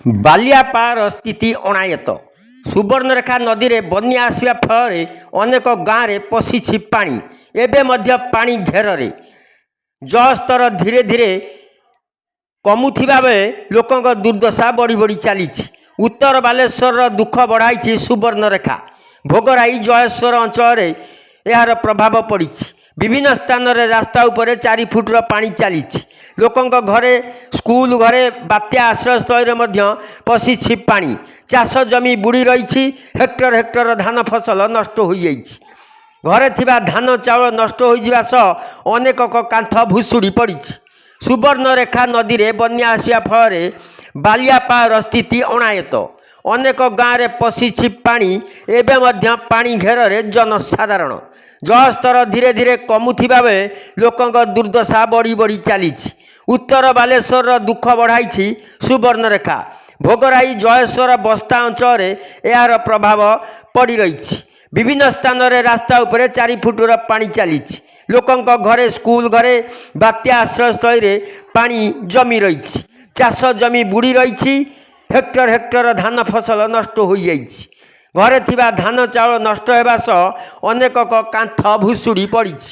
ବାଲିଆପାଳର ସ୍ଥିତି ଅଣାୟତ୍ତ। ସୁବର୍ଣ୍ଣରେଖା ନଦୀରେ ବନ୍ୟା ଆସିବା ଫଳରେ ଅନେକ ଗାଁରେ ପଶିଛି ପାଣି। ଏବେ ମଧ୍ୟ ପାଣି ଘେରରେ। ଜଳସ୍ତର ଧୀରେ ଧୀରେ କମୁଥିବା ବେଳେ ଲୋକଙ୍କ ଦୁର୍ଦ୍ଦଶା ବଢ଼ି ବଢ଼ି ଚାଲିଛି। ଉତ୍ତର ବାଲେଶ୍ୱରର ଦୁଃଖ ବଢ଼ାଇଛି ସୁବର୍ଣ୍ଣରେଖା। ଭୋଗରାଇ ଜଳେଶ୍ୱର ଅଞ୍ଚଳରେ ଏହାର ପ୍ରଭାବ ପଡ଼ିଛି। ବିଭିନ୍ନ ସ୍ଥାନରେ ରାସ୍ତା ଉପରେ 4 ଫୁଟର ପାଣି ଚାଲିଛି। ଲୋକଙ୍କ ଘରେ, ସ୍କୁଲ ଘରେ, ବାତ୍ୟା ଆଶ୍ରୟସ୍ଥଳୀରେ ମଧ୍ୟ ପଶିଛି ପାଣି। ଚାଷ ଜମି ବୁଡ଼ି ରହିଛି। ହେକ୍ଟର ହେକ୍ଟର ଧାନ ଫସଲ ନଷ୍ଟ ହୋଇଯାଇଛି। ଘରେ ଥିବା ଧାନ ଚାଉଳ ନଷ୍ଟ ହୋଇଯିବା ସହ ଅନେକ କାନ୍ଥ ଭୁଷୁଡ଼ି ପଡ଼ିଛି। ସୁବର୍ଣ୍ଣରେଖା ନଦୀରେ ବନ୍ୟା ଆସିବା ଫଳରେ ବାଲିଆପାଳର ସ୍ଥିତି ଅଣାୟତ୍ତ। ଅନେକ ଗାଁରେ ପଶିଛି ପାଣି। ଏବେ ମଧ୍ୟ ପାଣି ଘେରରେ ଜନସାଧାରଣ। ଜଳସ୍ତର ଧୀରେ ଧୀରେ କମୁଥିବା ବେଳେ ଲୋକଙ୍କ ଦୁର୍ଦ୍ଦଶା ବଢ଼ି ବଢ଼ି ଚାଲିଛି। ଉତ୍ତର ବାଲେଶ୍ୱରର ଦୁଃଖ ବଢ଼ାଇଛି ସୁବର୍ଣ୍ଣରେଖା। ଭୋଗରାଇ ଜଳେଶ୍ୱର ବସ୍ତା ଅଞ୍ଚଳରେ ଏହାର ପ୍ରଭାବ ପଡ଼ି ରହିଛି। ବିଭିନ୍ନ ସ୍ଥାନରେ ରାସ୍ତା ଉପରେ 4 ଫୁଟର ପାଣି ଚାଲିଛି। ଲୋକଙ୍କ ଘରେ, ସ୍କୁଲ ଘରେ, ବାତ୍ୟା ଆଶ୍ରୟସ୍ଥଳୀରେ ପାଣି ଜମି ରହିଛି। ଚାଷ ଜମି ବୁଡ଼ି ରହିଛି। ହେକ୍ଟର ହେକ୍ଟର ଧାନ ଫସଲ ନଷ୍ଟ ହୋଇଯାଇଛି। ଘରେ ଥିବା ଧାନ ଚାଉଳ ନଷ୍ଟ ହେବା ସହ ଅନେକ କାନ୍ଥ ଭୁଷୁଡ଼ି ପଡ଼ିଛି।